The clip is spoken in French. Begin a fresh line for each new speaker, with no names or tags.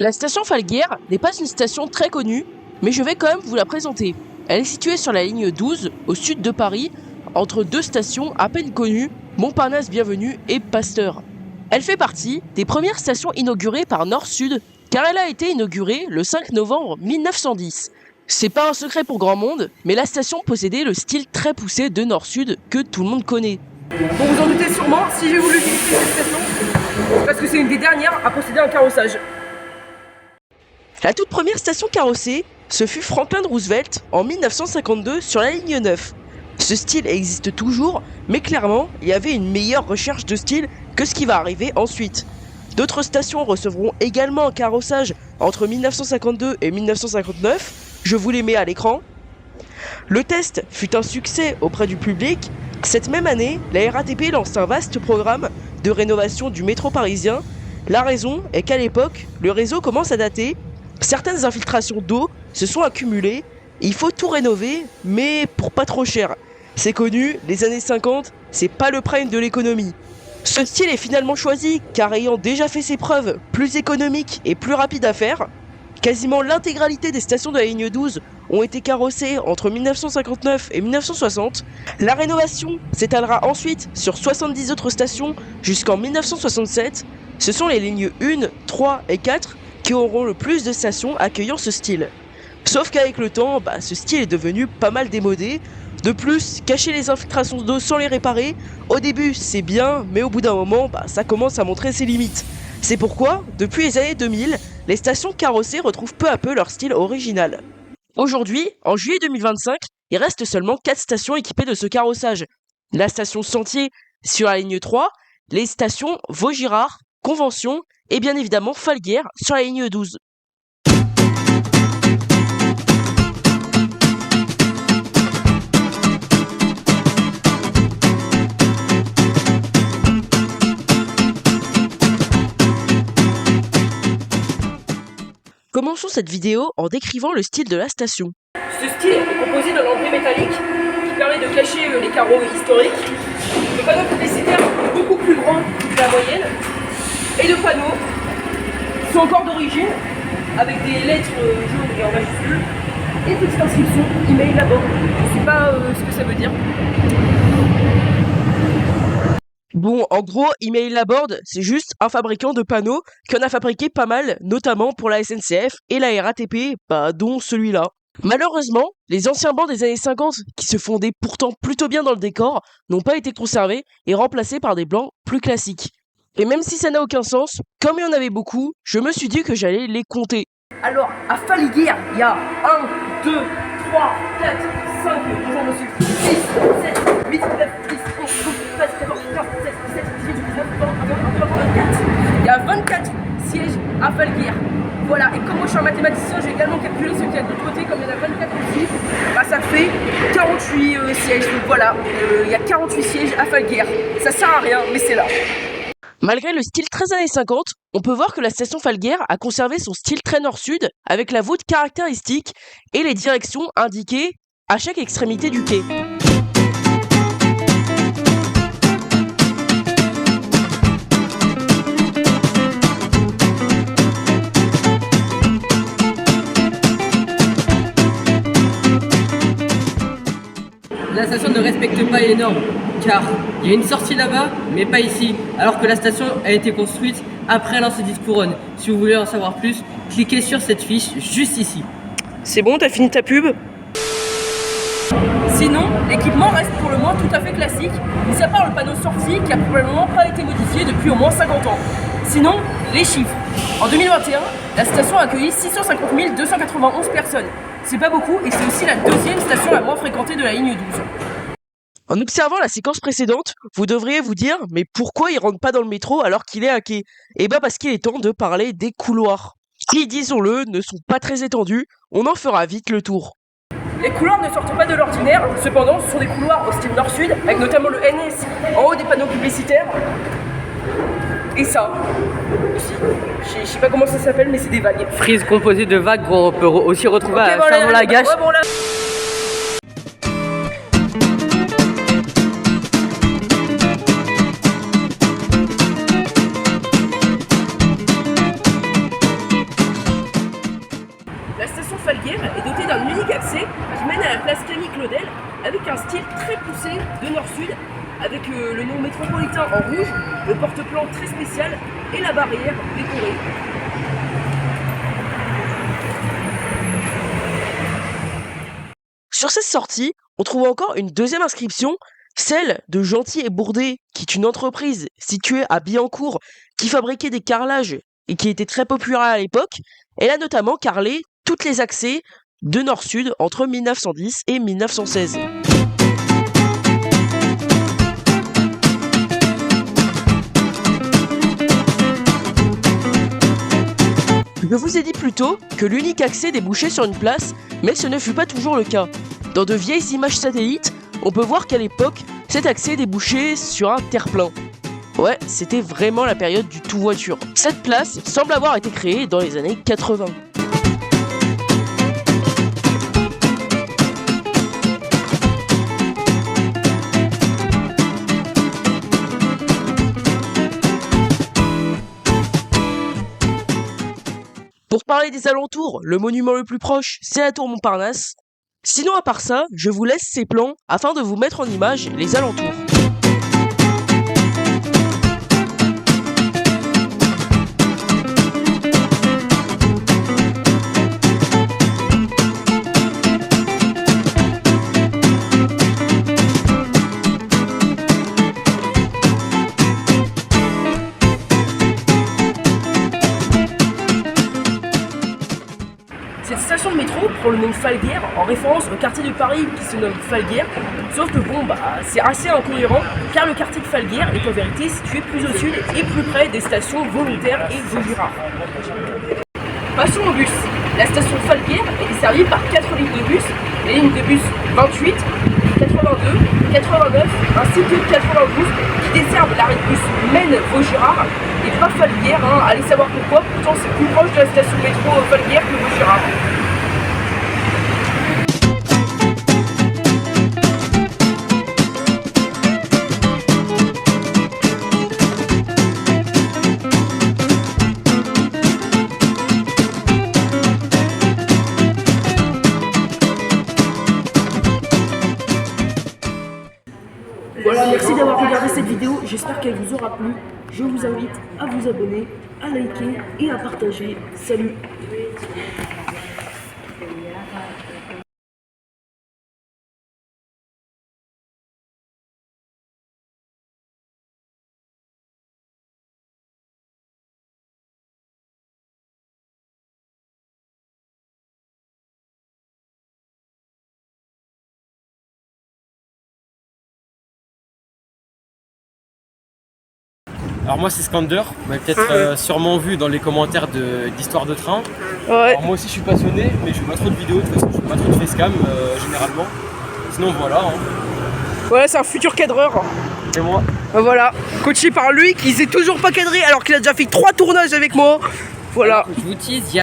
La station Falguière n'est pas une station très connue, mais je vais quand même vous la présenter. Elle est située sur la ligne 12, au sud de Paris, entre deux stations à peine connues, Montparnasse Bienvenue et Pasteur. Elle fait partie des premières stations inaugurées par Nord-Sud, car elle a été inaugurée le 5 novembre 1910. C'est pas un secret pour grand monde, mais la station possédait le style très poussé de Nord-Sud que tout le monde connaît.
Bon, vous en doutez sûrement, si j'ai voulu visiter cette station, c'est parce que c'est une des dernières à posséder un carrossage.
La toute première station carrossée, ce fut Franklin Roosevelt en 1952 sur la ligne 9. Ce style existe toujours, mais clairement, il y avait une meilleure recherche de style que ce qui va arriver ensuite. D'autres stations recevront également un carrossage entre 1952 et 1959, je vous les mets à l'écran. Le test fut un succès auprès du public. Cette même année, la RATP lance un vaste programme de rénovation du métro parisien. La raison est qu'à l'époque, le réseau commence à dater. Certaines infiltrations d'eau se sont accumulées, il faut tout rénover, mais pour pas trop cher. C'est connu, les années 50, c'est pas le prime de l'économie. Ce style est finalement choisi, car ayant déjà fait ses preuves, plus économique et plus rapide à faire, quasiment l'intégralité des stations de la ligne 12 ont été carrossées entre 1959 et 1960. La rénovation s'étalera ensuite sur 70 autres stations jusqu'en 1967. Ce sont les lignes 1, 3 et 4 qui auront le plus de stations accueillant ce style. Sauf qu'avec le temps, ce style est devenu pas mal démodé. De plus, cacher les infiltrations d'eau sans les réparer, au début c'est bien, mais au bout d'un moment, ça commence à montrer ses limites. C'est pourquoi, depuis les années 2000, les stations carrossées retrouvent peu à peu leur style original. Aujourd'hui, en juillet 2025, il reste seulement 4 stations équipées de ce carrossage. La station Sentier sur la ligne 3, les stations Vaugirard, Convention et bien évidemment Falguière sur la ligne 12. Commençons cette vidéo en décrivant le style de la station.
Ce style est composé d'un lambris métallique qui permet de cacher les carreaux historiques. Le panneau publicitaire est beaucoup plus grand que la moyenne. Et le panneau sont encore d'origine, avec des lettres jaunes et en majuscules, et petite inscription email là-bas. Je ne sais pas ce que ça veut dire.
Bon, en gros, Email Labord, c'est juste un fabricant de panneaux qui en a fabriqué pas mal, notamment pour la SNCF et la RATP, dont celui-là. Malheureusement, les anciens bancs des années 50, qui se fondaient pourtant plutôt bien dans le décor, n'ont pas été conservés et remplacés par des blancs plus classiques. Et même si ça n'a aucun sens, comme il y en avait beaucoup, je me suis dit que j'allais les compter.
Alors, à Falguière, il y a 1, 2, 3, 4, 5, bonjour monsieur, 6, 7, 8, 9, 10, 11, 12, 13, 14, 15, 16, 17, 18, 19, 20, 21, 22, 24. Il y a 24 sièges à Falguière. Voilà, et comme moi je suis un mathématicien, j'ai également calculé ce qu'il y a de l'autre côté, comme il y en a 24 aussi, ça fait 48 sièges. Donc voilà, il y a 48 sièges à Falguière. Ça sert à rien, mais c'est là.
Malgré le style très années 50, on peut voir que la station Falguière a conservé son style très nord-sud avec la voûte caractéristique et les directions indiquées à chaque extrémité du quai.
La station ne respecte pas les normes, car il y a une sortie là-bas, mais pas ici, alors que la station a été construite après l'ancien couronne. Si vous voulez en savoir plus, cliquez sur cette fiche juste ici.
C'est bon, t'as fini ta pub ?
Sinon, l'équipement reste pour le moins tout à fait classique, mis à part le panneau sortie qui a probablement pas été modifié depuis au moins 50 ans. Sinon, les chiffres. En 2021, la station a accueilli 650 291 personnes. C'est pas beaucoup et c'est aussi la deuxième station la moins fréquentée de la ligne 12.
En observant la séquence précédente, vous devriez vous dire « Mais pourquoi il rentre pas dans le métro alors qu'il est à quai ?» Eh parce qu'il est temps de parler des couloirs. Qui, disons-le, ne sont pas très étendus, on en fera vite le tour.
Les couloirs ne sortent pas de l'ordinaire, cependant ce sont des couloirs au style nord-sud, avec notamment le NS en haut des panneaux publicitaires. Et ça aussi, je sais pas comment ça s'appelle, mais c'est des vagues.
Frise composée de vagues qu'on peut aussi retrouver à Charbon-Lagache.
tunnel avec un style très poussé de nord-sud, avec le nom métropolitain en rouge, le porte-plan très spécial et la barrière décorée.
Sur cette sortie, on trouve encore une deuxième inscription, celle de Gentil et Bourdet, qui est une entreprise située à Billancourt qui fabriquait des carrelages et qui était très populaire à l'époque. Elle a notamment carrelé toutes les accès de nord-sud entre 1910 et 1916. Je vous ai dit plus tôt que l'unique accès débouchait sur une place, mais ce ne fut pas toujours le cas. Dans de vieilles images satellites, on peut voir qu'à l'époque, cet accès débouchait sur un terre-plein. Ouais, c'était vraiment la période du tout-voiture. Cette place semble avoir été créée dans les années 80. Pour parler des alentours, le monument le plus proche, c'est la tour Montparnasse. Sinon, à part ça, je vous laisse ces plans afin de vous mettre en image les alentours.
Cette station de métro prend le nom de Falguière en référence au quartier de Paris qui se nomme Falguière, sauf que bon c'est assez incohérent car le quartier de Falguière est en vérité situé plus au sud et plus près des stations Volontaire et Vaugirard. Passons au bus. La station Falguière est desservie par 4 lignes de bus, les lignes de bus 28, 82, 89 ainsi que 92 qui desservent l'arrêt de bus Maine-Vaugirard et pas Falguière, allez savoir pourquoi, pourtant c'est plus proche de la station métro Falguière que Vaugirard. Voilà, merci d'avoir regardé cette vidéo, j'espère qu'elle vous aura plu. Je vous invite à vous abonner, à liker et à partager. Salut!
Alors moi c'est Skander, vous m'avez peut-être sûrement vu dans les commentaires d'Histoire de train.
Ouais.
Alors moi aussi je suis passionné, mais je fais pas trop de vidéos, de toute façon je fais pas trop de facecam généralement. Sinon voilà.
Voilà, c'est un futur cadreur.
C'est moi.
Voilà, coaché par lui qui sait toujours pas cadrer alors qu'il a déjà fait 3 tournages avec moi. Voilà.
Je vous tease,